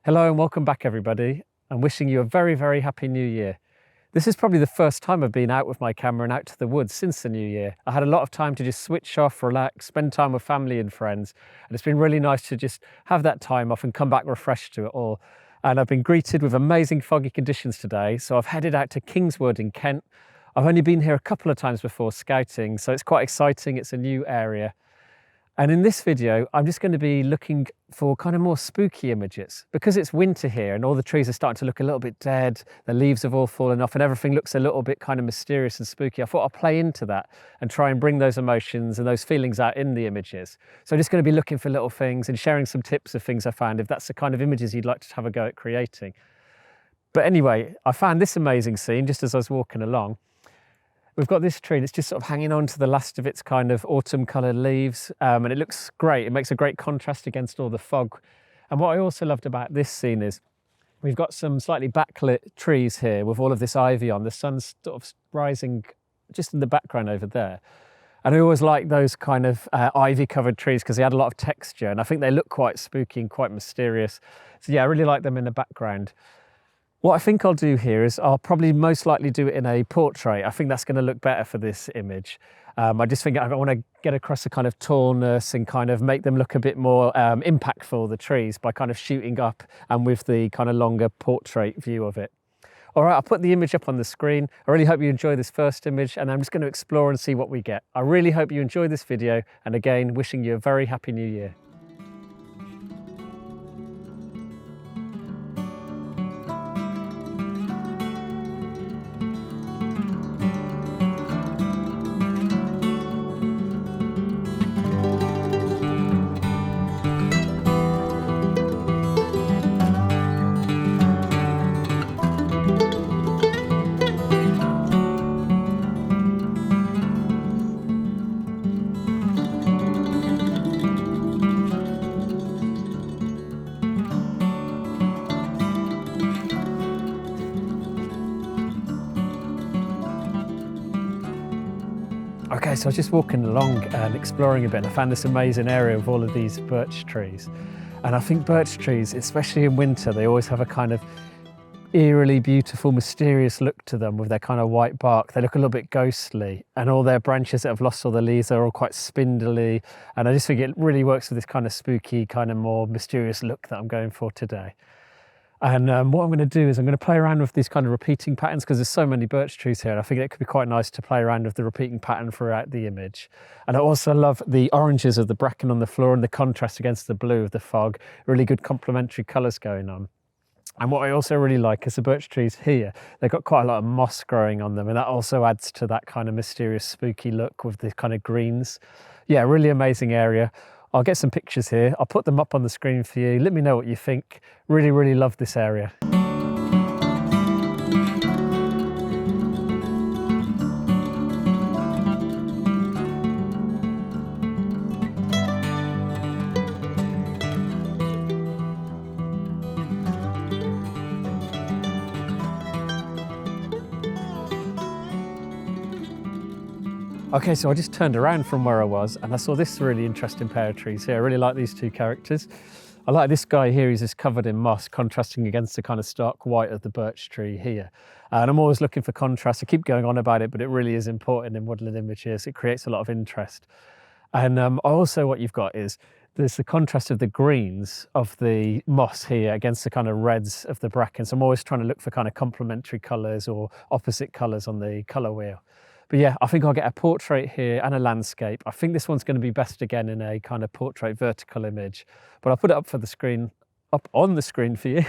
Hello and welcome back everybody. I'm wishing you a very happy new year. This is probably the first time I've been out with my camera and out to the woods since the new year. I had a lot of time to just switch off, relax, spend time with family and friends, and it's been really nice to just have that time off and come back refreshed to it all. And I've been greeted with amazing foggy conditions today, so I've headed out to Kingswood in Kent. I've only been here a couple of times before scouting, so it's quite exciting. It's a new area. And in this video, I'm just going to be looking for kind of more spooky images. Because it's winter here and all the trees are starting to look a little bit dead, the leaves have all fallen off and everything looks a little bit kind of mysterious and spooky. I thought I'd play into that and try and bring those emotions and those feelings out in the images. So I'm just going to be looking for little things and sharing some tips of things I found if that's the kind of images you'd like to have a go at creating. But anyway, I found this amazing scene just as I was walking along. We've got this tree and it's just sort of hanging on to the last of its kind of autumn coloured leaves, and it looks great. It makes a great contrast against all the fog. And what I also loved about this scene is we've got some slightly backlit trees here with all of this ivy on. The sun's sort of rising just in the background over there. And I always like those kind of ivy covered trees because they add a lot of texture and I think they look quite spooky and quite mysterious. So yeah, I really like them in the background. What I think I'll do here is I'll probably most likely do it in a portrait. I think that's going to look better for this image. I just think I want to get across the kind of tallness and kind of make them look a bit more impactful, the trees, by kind of shooting up and with the kind of longer portrait view of it. All right, I'll put the image up on the screen. I really hope you enjoy this first image and I'm just going to explore and see what we get. I really hope you enjoy this video and again, wishing you a very happy new year. Okay, so I was just walking along and exploring a bit and I found this amazing area of all of these birch trees. And I think birch trees, especially in winter, they always have a kind of eerily beautiful, mysterious look to them with their kind of white bark. They look a little bit ghostly and all their branches that have lost all the leaves are all quite spindly. And I just think it really works with this kind of spooky, kind of more mysterious look that I'm going for today. And what I'm going to do is I'm going to play around with these kind of repeating patterns because there's so many birch trees here and I think it could be quite nice to play around with the repeating pattern throughout the image. And I also love the oranges of the bracken on the floor and the contrast against the blue of the fog. Really good complementary colours going on. And what I also really like is the birch trees here. They've got quite a lot of moss growing on them and that also adds to that kind of mysterious spooky look with the kind of greens. Yeah, really amazing area. I'll get some pictures here. I'll put them up on the screen for you. Let me know what you think. Really love this area. Okay, so I just turned around from where I was and I saw this really interesting pair of trees here. I really like these two characters. I like this guy here, he's just covered in moss, contrasting against the kind of stark white of the birch tree here. And I'm always looking for contrast. I keep going on about it, but it really is important in woodland images. It creates a lot of interest. And also what you've got is there's the contrast of the greens of the moss here against the kind of reds of the bracken. So I'm always trying to look for kind of complementary colours or opposite colours on the colour wheel. But yeah, I think I'll get a portrait here and a landscape. I think this one's going to be best again in a kind of portrait vertical image, but I'll put it up for the screen, up on the screen for you.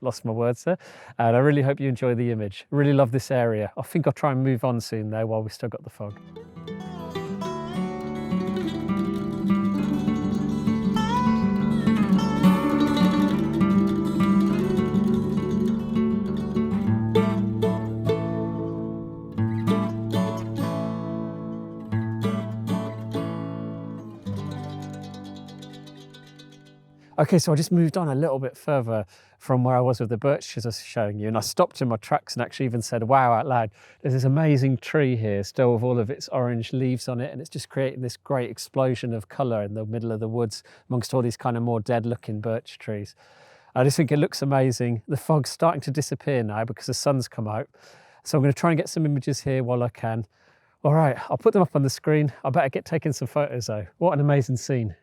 Lost my words there. And I really hope you enjoy the image. Really love this area. I think I'll try and move on soon though while we've still got the fog. Okay, so I just moved on a little bit further from where I was with the birches I was showing you, and I stopped in my tracks and actually even said, wow, out loud. There's this amazing tree here still with all of its orange leaves on it, and it's just creating this great explosion of colour in the middle of the woods amongst all these kind of more dead looking birch trees. I just think it looks amazing. The fog's starting to disappear now because the sun's come out. So I'm going to try and get some images here while I can. All right, I'll put them up on the screen. I better get taking some photos though. What an amazing scene.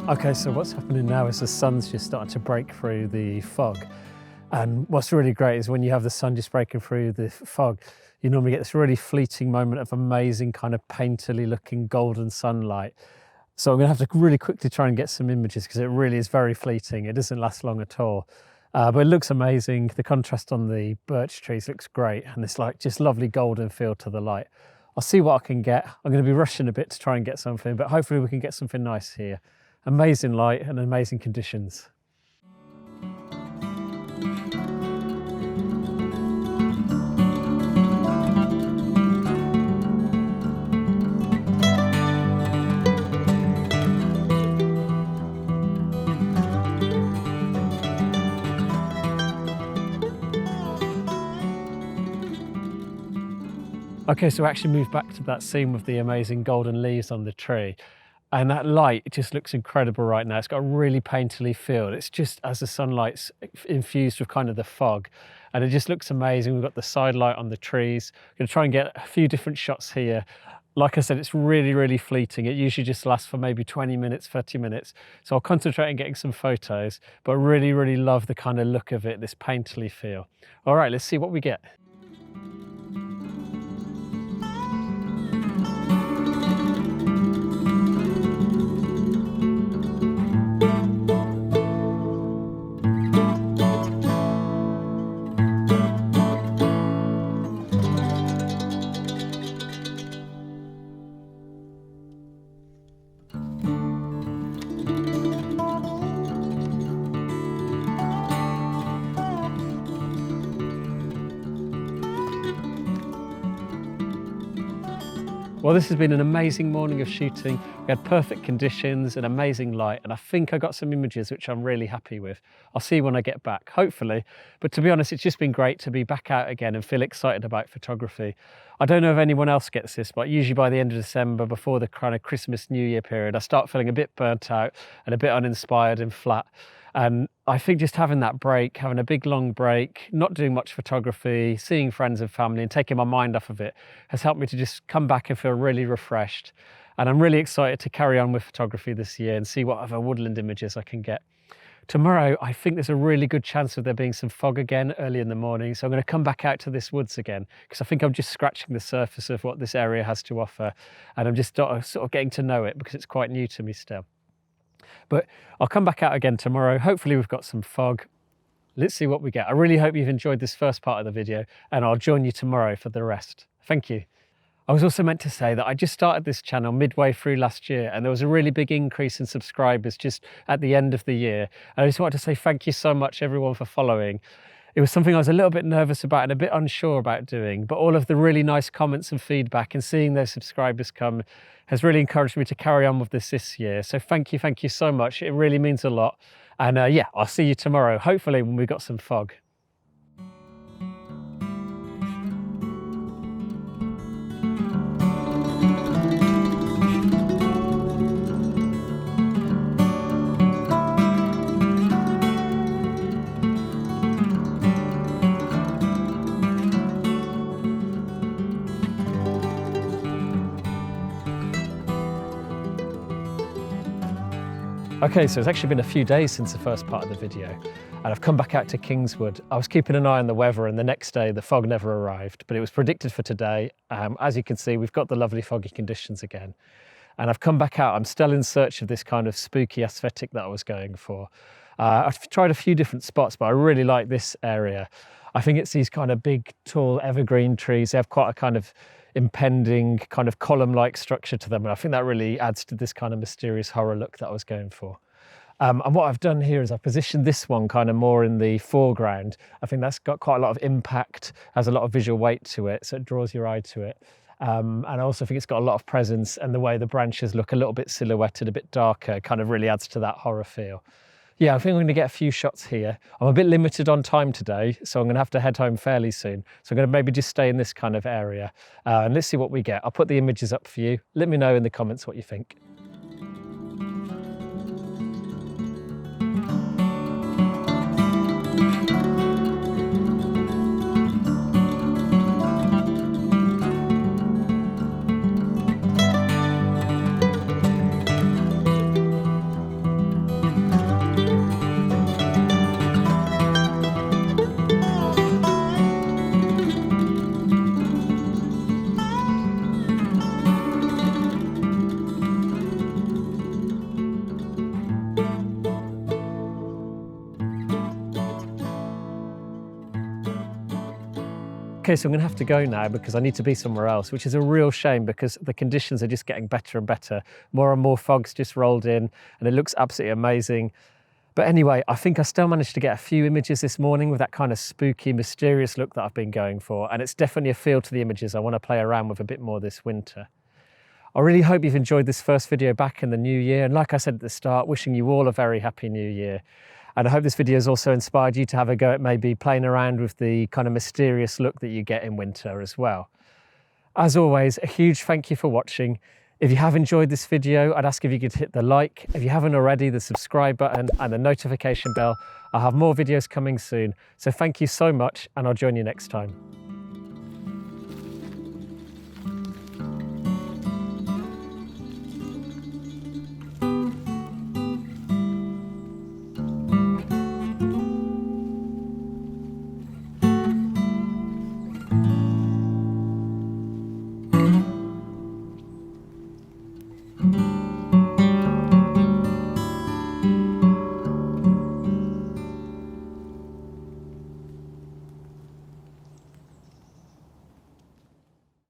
Okay, so what's happening now is the sun's just starting to break through the fog. And what's really great is when you have the sun just breaking through the fog, you normally get this really fleeting moment of amazing kind of painterly looking golden sunlight. So I'm gonna have to really quickly try and get some images because it really is very fleeting. It doesn't last long at all. But it looks amazing. The contrast on the birch trees looks great. And it's like just lovely golden feel to the light. I'll see what I can get. I'm gonna be rushing a bit to try and get something, but hopefully we can get something nice here. Amazing light and amazing conditions. Okay, so I actually moved back to that scene with the amazing golden leaves on the tree. And that light, it just looks incredible right now. It's got a really painterly feel. It's just as the sunlight's infused with kind of the fog. And it just looks amazing. We've got the side light on the trees. I'm gonna try and get a few different shots here. Like I said, it's really, really fleeting. It usually just lasts for maybe 20 minutes, 30 minutes. So I'll concentrate on getting some photos, but I really, really love the kind of look of it, this painterly feel. All right, let's see what we get. Well, this has been an amazing morning of shooting. We had perfect conditions and amazing light, and I think I got some images which I'm really happy with. I'll see you when I get back, hopefully. But to be honest, it's just been great to be back out again and feel excited about photography. I don't know if anyone else gets this, but usually by the end of December, before the kind of Christmas, New Year period, I start feeling a bit burnt out and a bit uninspired and flat. And I think just having that break, having a big long break, not doing much photography, seeing friends and family and taking my mind off of it has helped me to just come back and feel really refreshed. And I'm really excited to carry on with photography this year and see what other woodland images I can get. Tomorrow, I think there's a really good chance of there being some fog again early in the morning. So I'm going to come back out to this woods again because I think I'm just scratching the surface of what this area has to offer. And I'm just sort of getting to know it because it's quite new to me still. But I'll come back out again tomorrow. Hopefully we've got some fog. Let's see what we get. I really hope you've enjoyed this first part of the video, and I'll join you tomorrow for the rest. Thank you. I was also meant to say that I just started this channel midway through last year, and there was a really big increase in subscribers just at the end of the year. And I just wanted to say thank you so much everyone for following. It was something I was a little bit nervous about and a bit unsure about doing, but all of the really nice comments and feedback and seeing those subscribers come has really encouraged me to carry on with this year. So thank you so much. It really means a lot. And yeah, I'll see you tomorrow, hopefully when we've got some fog. Okay, so it's actually been a few days since the first part of the video, and I've come back out to Kingswood. I was keeping an eye on the weather, and the next day the fog never arrived, but it was predicted for today. As you can see, we've got the lovely foggy conditions again. And I've come back out. I'm still in search of this kind of spooky aesthetic that I was going for. I've tried a few different spots, but I really like this area. I think it's these kind of big, tall evergreen trees. They have quite a kind of impending kind of column-like structure to them, and I think that really adds to this kind of mysterious horror look that I was going for. And what I've done here is I've positioned this one kind of more in the foreground. I think that's got quite a lot of impact, has a lot of visual weight to it, so it draws your eye to it. And I also think it's got a lot of presence, and the way the branches look a little bit silhouetted, a bit darker, kind of really adds to that horror feel. Yeah, I think I'm going to get a few shots here. I'm a bit limited on time today, so I'm going to have to head home fairly soon. So I'm going to maybe just stay in this kind of area, and let's see what we get. I'll put the images up for you. Let me know in the comments what you think. Okay, so I'm going to have to go now because I need to be somewhere else, which is a real shame because the conditions are just getting better and better. More and more fog's just rolled in and it looks absolutely amazing. But anyway, I think I still managed to get a few images this morning with that kind of spooky, mysterious look that I've been going for. And it's definitely a feel to the images I want to play around with a bit more this winter. I really hope you've enjoyed this first video back in the new year. And like I said at the start, wishing you all a very happy new year. And I hope this video has also inspired you to have a go at maybe playing around with the kind of mysterious look that you get in winter as well. As always, a huge thank you for watching. If you have enjoyed this video, I'd ask if you could hit the like. If you haven't already, the subscribe button and the notification bell. I'll have more videos coming soon. So thank you so much, and I'll join you next time.